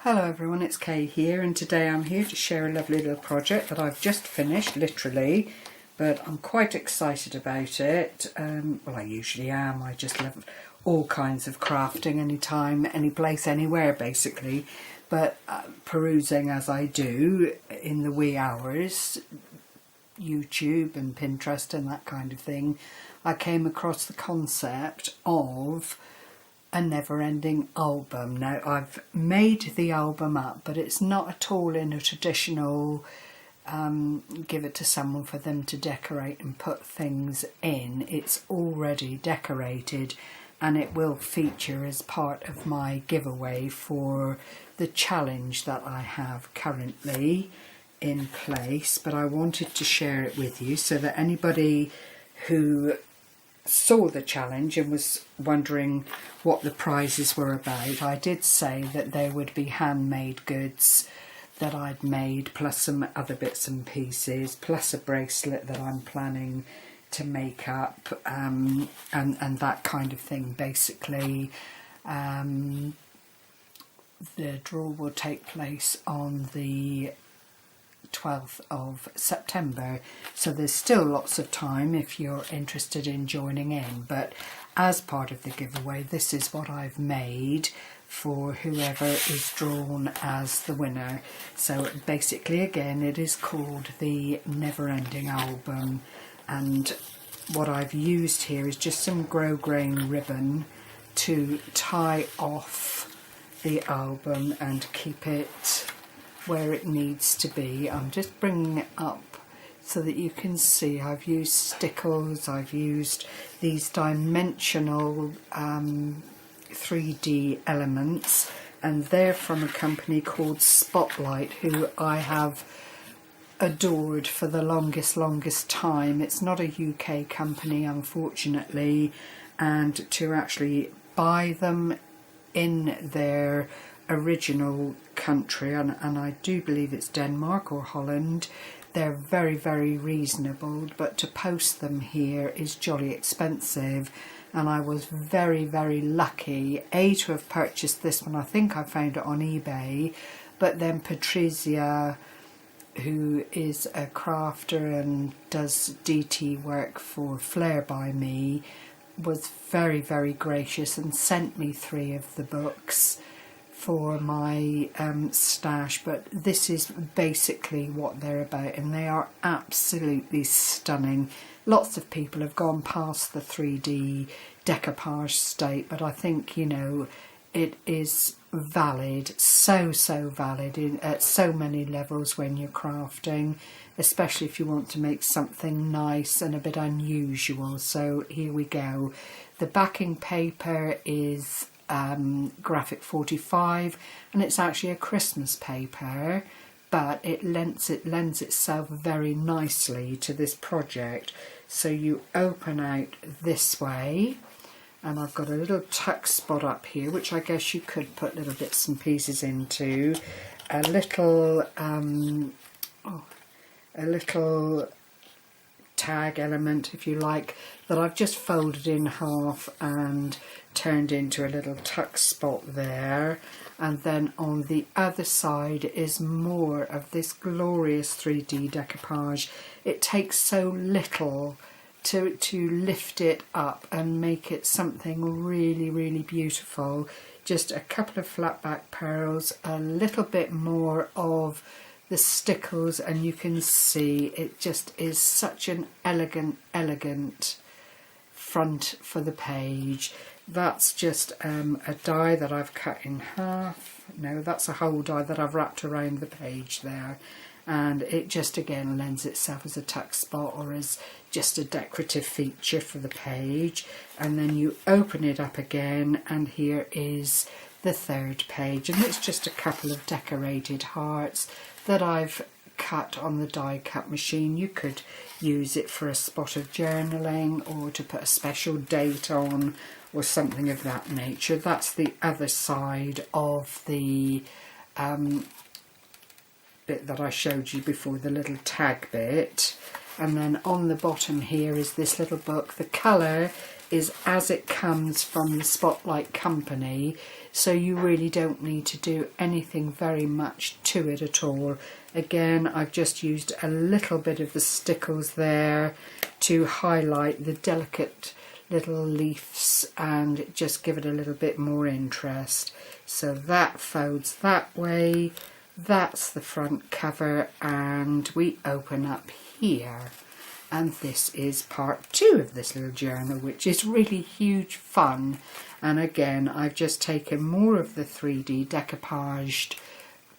Hello everyone, it's Kay here, and today I'm here to share a lovely little project that I've just finished, literally, but I'm quite excited about it. Well, I usually am. I just love all kinds of crafting, anytime, any place, anywhere basically, but perusing as I do in the wee hours, YouTube and Pinterest and that kind of thing, I came across the concept of a never-ending album. Now, I've made the album up, but it's not at all in a traditional give it to someone for them to decorate and put things in. It's already decorated, and it will feature as part of my giveaway for the challenge that I have currently in place. But I wanted to share it with you so that anybody who saw the challenge and was wondering what the prizes were about, I did say that there would be handmade goods that I'd made, plus some other bits and pieces, plus a bracelet that I'm planning to make up, and that kind of thing. Basically, the draw will take place on the 12th of September, so there's still lots of time if you're interested in joining in. But as part of the giveaway, this is what I've made for whoever is drawn as the winner. So basically, again, it is called the Never Ending Album, and what I've used here is just some Goss Grain ribbon to tie off the album and keep it where it needs to be. I'm just bringing it up so that you can see I've used stickles, I've used these dimensional 3D elements, and they're from a company called Spotlight, who I have adored for the longest time. It's not a UK company, unfortunately, and to actually buy them in their original country, and I do believe it's Denmark or Holland, they're very reasonable, but to post them here is jolly expensive. And I was very lucky to have purchased this one. I think I found it on eBay, but then Patricia, who is a crafter and does DT work for Flair by Me, was very gracious and sent me 3 of the books for my stash. But this is basically what they're about, and they are absolutely stunning. Lots of people have gone past the 3D decoupage state, but I think, you know, it is valid, so valid at so many levels when you're crafting, especially if you want to make something nice and a bit unusual. So here we go. The backing paper is Graphic 45, and it's actually a Christmas paper, but it lends itself very nicely to this project. So you open out this way, and I've got a little tuck spot up here, which I guess you could put little bits and pieces into. A little tag element, if you like, that I've just folded in half and turned into a little tuck spot there. And then on the other side is more of this glorious 3D decoupage. It takes so little to lift it up and make it something really beautiful. Just a couple of flat back pearls, a little bit more of the stickles, and you can see it just is such an elegant front for the page. That's just a die that I've cut in half. No, that's a whole die that I've wrapped around the page there, and it just again lends itself as a tuck spot or as just a decorative feature for the page. And then you open it up again, and here is the 3rd page, and it's just a couple of decorated hearts that I've cut on the die cut machine. You could use it for a spot of journaling or to put a special date on or something of that nature. That's the other side of the bit that I showed you before, the little tag bit. And then on the bottom here is this little book. The colour is as it comes from the Spotlight company, so you really don't need to do anything very much to it at all. Again, I've just used a little bit of the Stickles there to highlight the delicate little leaves and just give it a little bit more interest. So that folds that way, that's the front cover, and we open up here. And this is part 2 of this little journal, which is really huge fun. And again, I've just taken more of the 3D decoupaged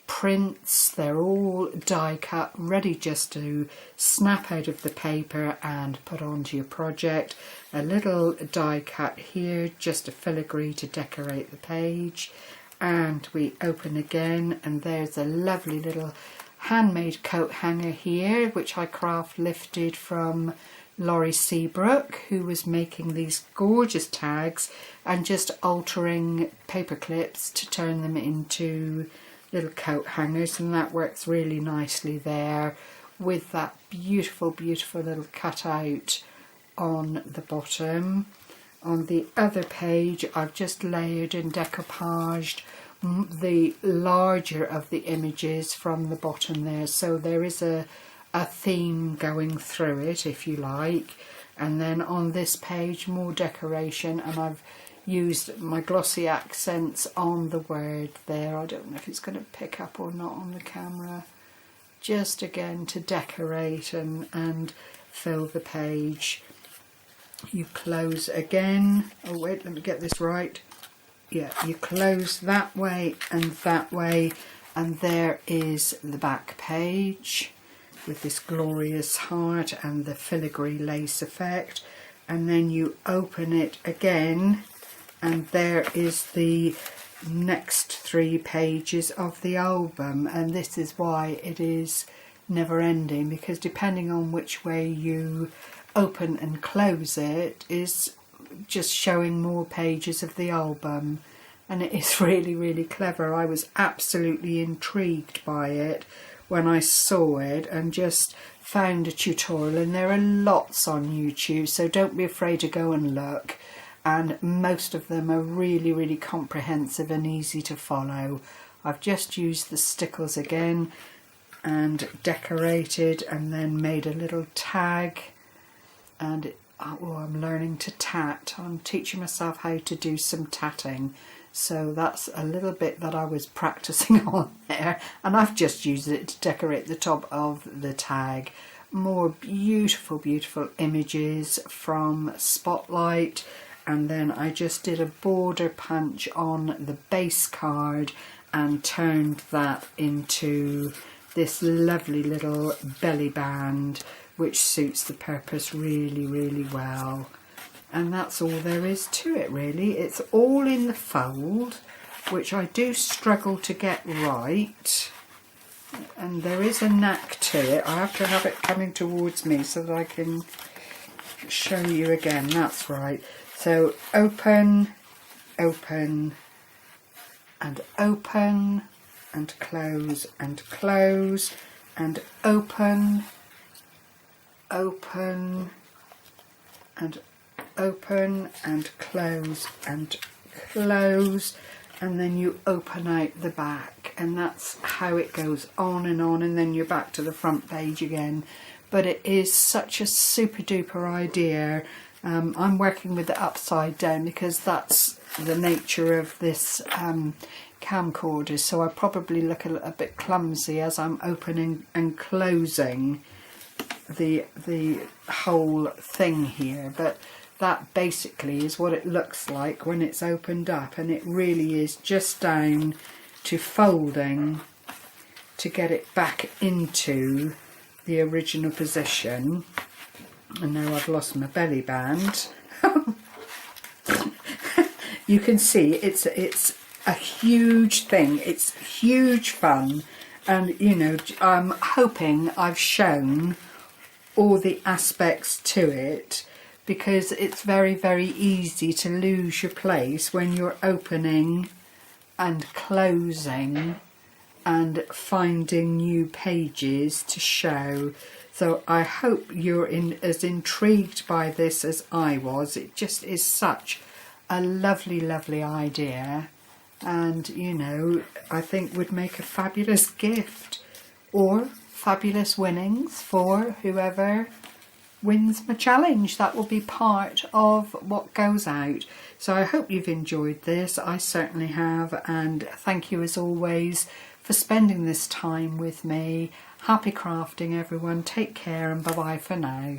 prints. They're all die cut, ready just to snap out of the paper and put onto your project. A little die cut here, just a filigree to decorate the page. And we open again, and there's a lovely little handmade coat hanger here, which I craft lifted from Laurie Seabrook, who was making these gorgeous tags and just altering paper clips to turn them into little coat hangers, and that works really nicely there with that beautiful little cutout on the bottom. On the other page, I've just layered and decoupaged the larger of the images from the bottom there, so there is a theme going through it, if you like. And then on this page, more decoration, and I've used my glossy accents on the word there. I don't know if it's going to pick up or not on the camera. Just again to decorate and fill the page. You close again. Oh wait, let me get this right. Yeah, you close that way, and there is the back page with this glorious heart and the filigree lace effect. And then you open it again, and there is the next 3 pages of the album. And this is why it is never ending, because depending on which way you open and close it is just showing more pages of the album. And it is really clever. I was absolutely intrigued by it when I saw it and just found a tutorial, and there are lots on YouTube, so don't be afraid to go and look. And most of them are really comprehensive and easy to follow. I've just used the Stickles again and decorated, and then made a little tag. And I'm learning to tat. I'm teaching myself how to do some tatting. So that's a little bit that I was practicing on there, and I've just used it to decorate the top of the tag. More beautiful images from Spotlight. And then I just did a border punch on the base card and turned that into this lovely little belly band, which suits the purpose really well. And that's all there is to it, really. It's all in the fold, which I do struggle to get right, and there is a knack to it. I have to have it coming towards me so that I can show you again. That's right. So open, open, and open, and close, and close, and open, open, and open, and close, and then you open out the back, and that's how it goes on, and then you're back to the front page again. But it is such a super duper idea. I'm working with it upside down because that's the nature of this camcorder, so I probably look a bit clumsy as I'm opening and closing the whole thing here, but that basically is what it looks like when it's opened up, and it really is just down to folding to get it back into the original position. And now I've lost my belly band. You can see it's a huge thing. It's huge fun, and you know, I'm hoping I've shown all the aspects to it, because it's very easy to lose your place when you're opening and closing and finding new pages to show. So I hope you're as intrigued by this as I was. It just is such a lovely idea, and you know, I think would make a fabulous gift, or fabulous winnings for whoever wins my challenge. That will be part of what goes out. So I hope you've enjoyed this. I certainly have, and thank you as always for spending this time with me. Happy crafting everyone, take care, and bye bye for now.